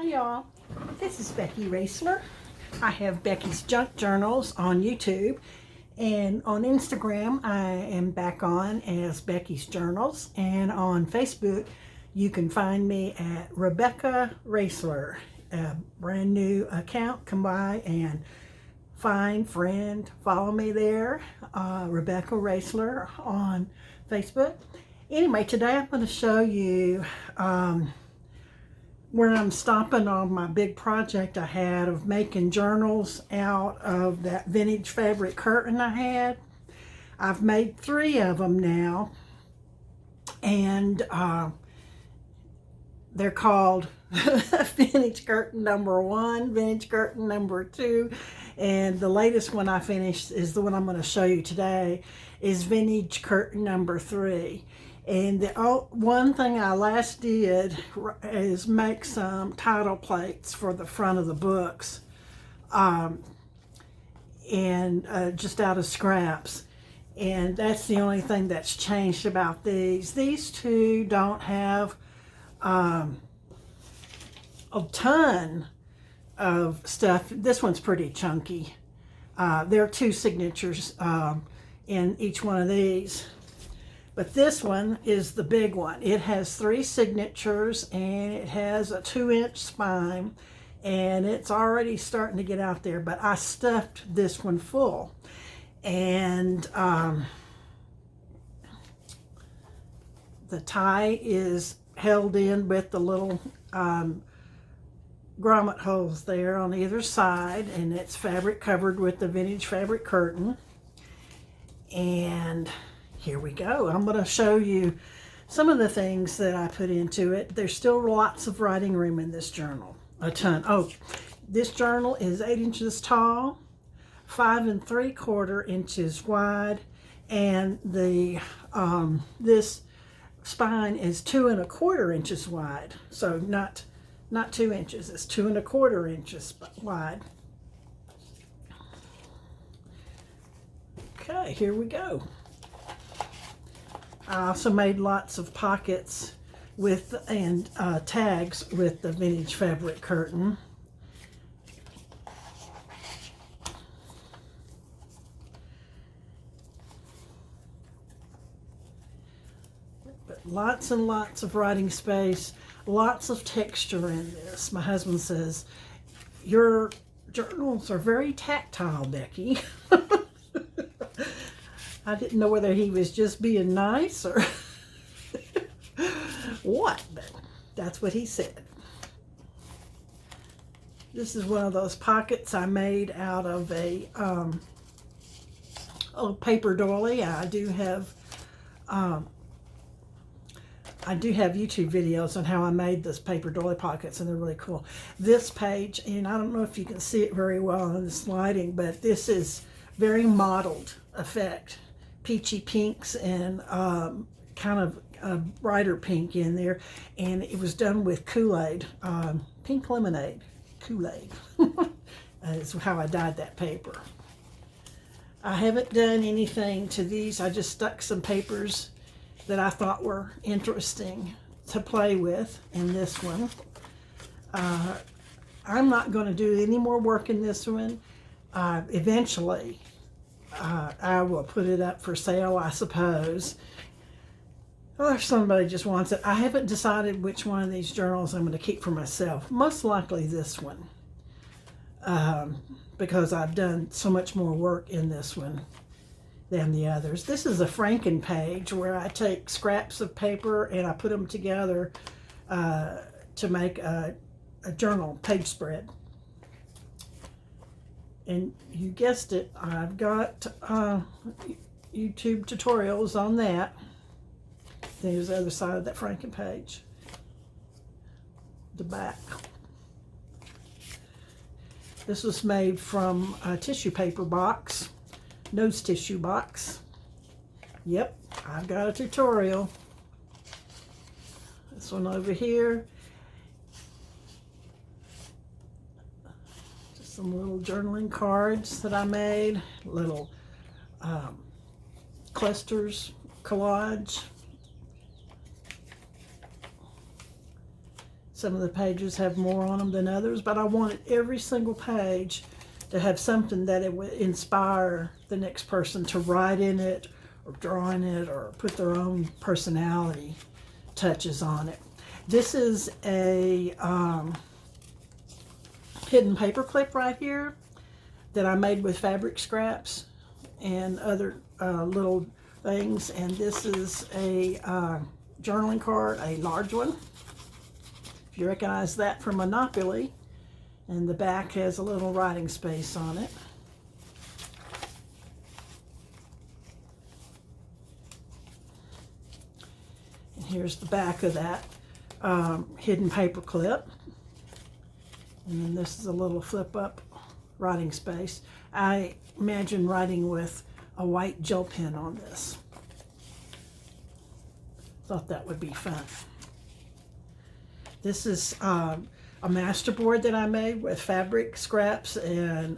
Hi y'all, this is Becky Raisler. I have Becky's Junk Journals on YouTube, and on Instagram I am back on as Becky's Journals, and on Facebook you can find me at Rebecca Raisler, a brand new account. Come by and find, friend, follow me there, Rebecca Raisler on Facebook. Anyway, today I'm going to show you where I'm stopping on my big project I had of making journals out of that vintage fabric curtain I had. I've made 3 of them now, and they're called vintage curtain number 1, vintage curtain number 2, and the latest one I finished is the one I'm going to show you today, is vintage curtain number 3. And the one thing I last did is make some title plates for the front of the books, and just out of scraps. And that's the only thing that's changed about these. These 2 don't have a ton of stuff. This one's pretty chunky. There are 2 signatures in each one of these. But this one is the big one. It has 3 signatures, and it has a 2-inch spine, and it's already starting to get out there, but I stuffed this one full. And the tie is held in with the little grommet holes there on either side, and it's fabric covered with the vintage fabric curtain. And here we go. I'm going to show you some of the things that I put into it. There's still lots of writing room in this journal. A ton. Oh, this journal is 8 inches tall, 5 3/4 inches wide, and the this spine is 2 1/4 inches wide. So not 2 inches. It's 2 1/4 inches wide. Okay, here we go. I also made lots of pockets with and tags with the vintage fabric curtain. But lots and lots of writing space, lots of texture in this. My husband says, "Your journals are very tactile, Becky." I didn't know whether he was just being nice or what, but that's what he said. This is one of those pockets I made out of a paper doily. I do have YouTube videos on how I made this paper doily pockets, and they're really cool. This page, and I don't know if you can see it very well in this lighting, but this is very mottled effect. Peachy pinks and kind of a brighter pink in there, and it was done with Kool-Aid, pink lemonade, Kool-Aid is how I dyed that paper. I haven't done anything to these. I just stuck some papers that I thought were interesting to play with in this one. I'm not going to do any more work in this one. Eventually I will put it up for sale, I suppose, or if somebody just wants it. I haven't decided which one of these journals I'm going to keep for myself. Most likely this one, because I've done so much more work in this one than the others. This is a Franken Page, where I take scraps of paper and I put them together to make a journal page spread. And you guessed it, I've got YouTube tutorials on that. There's the other side of that Franken Page. The back. This was made from a tissue paper box, nose tissue box. Yep, I've got a tutorial. This one over here. Some little journaling cards that I made, little clusters, collage. Some of the pages have more on them than others, but I wanted every single page to have something that it would inspire the next person to write in it or draw in it or put their own personality touches on it. This is a hidden paper clip right here that I made with fabric scraps and other little things. And this is a journaling card, a large one. If you recognize that from Monopoly. And the back has a little writing space on it. And here's the back of that hidden paper clip. And then this is a little flip up writing space. I imagine writing with a white gel pen on this. Thought that would be fun. This is a masterboard that I made with fabric scraps and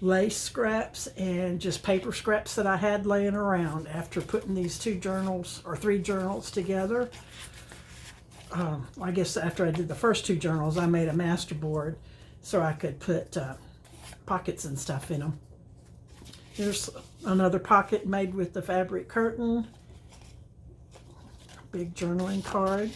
lace scraps and just paper scraps that I had laying around after putting these 2 journals or 3 journals together. I guess after I did the first 2 journals, I made a masterboard so I could put pockets and stuff in them. Here's another pocket made with the fabric curtain. Big journaling card.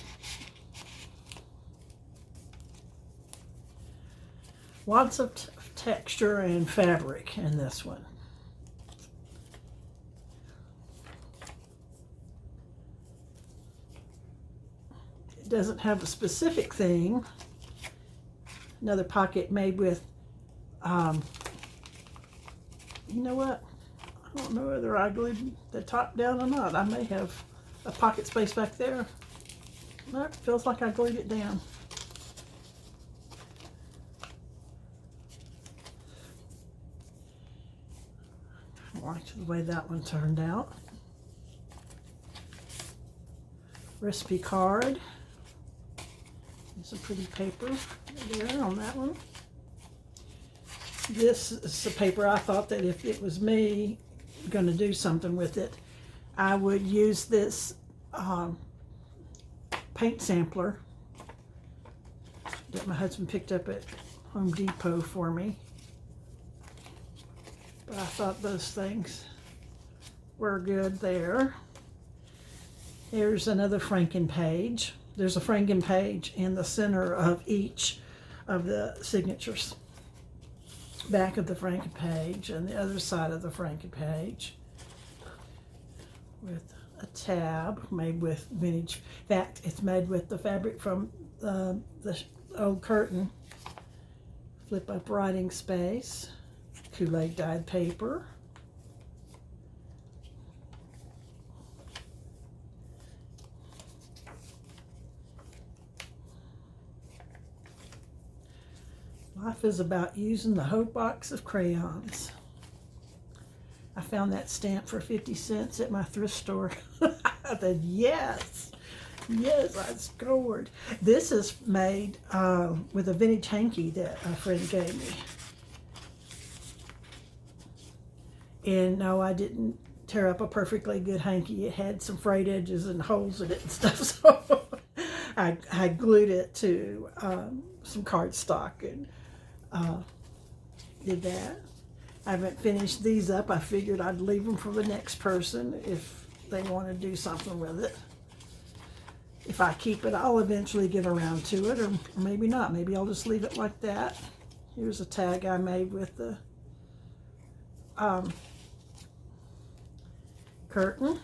Lots of texture and fabric in this one. It doesn't have a specific thing. Another pocket made with, you know what? I don't know whether I glued the top down or not. I may have a pocket space back there. No, it feels like I glued it down. I liked the way that one turned out. Recipe card. There's a pretty paper there on that one. This is the paper. I thought that if it was me going to do something with it, I would use this paint sampler that my husband picked up at Home Depot for me. But I thought those things were good there. Here's another Franken page. There's a Franken page in the center of each of the signatures. Back of the Franken page and the other side of the Franken page. With a tab made with vintage. In fact, it's made with the fabric from the old curtain. Flip up writing space. Kool-Aid dyed paper. Life is about using the whole box of crayons. I found that stamp for 50 cents at my thrift store. I said, yes, yes, I scored. This is made with a vintage hanky that a friend gave me. And no, I didn't tear up a perfectly good hanky. It had some frayed edges and holes in it and stuff. So I glued it to some cardstock and did that. I haven't finished these up. I figured I'd leave them for the next person if they want to do something with it. If I keep it, I'll eventually get around to it, or maybe not. Maybe I'll just leave it like that. Here's a tag I made with the curtain.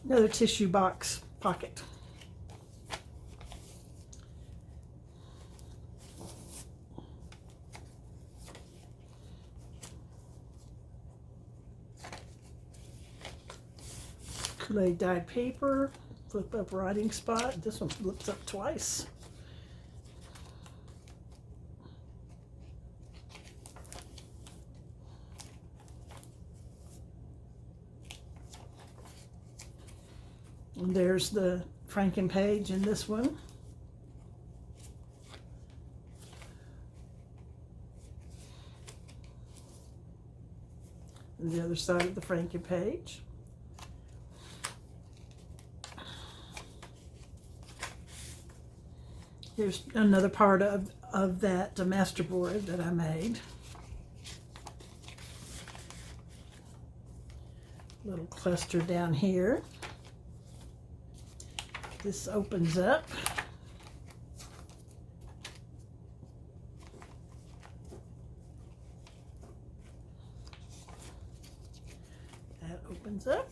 Another tissue box pocket. Kool-Aid dyed paper, flip up writing spot. This one flips up twice. And there's the Franken page in this one. And the other side of the Franken Page. Here's another part of that masterboard that I made. Little cluster down here. This opens up. That opens up.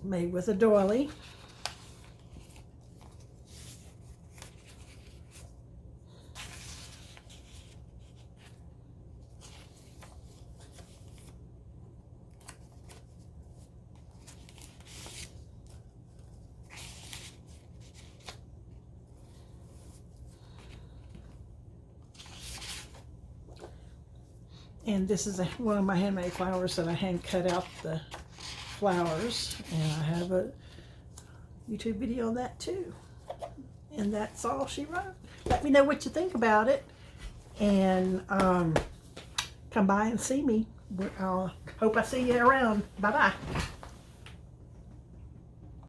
Made with a doily. And this is one of my handmade flowers that I hand cut out the flowers, and I have a YouTube video on that too. And that's all she wrote. Let me know what you think about it, and come by and see me. I hope I see you around. Bye bye.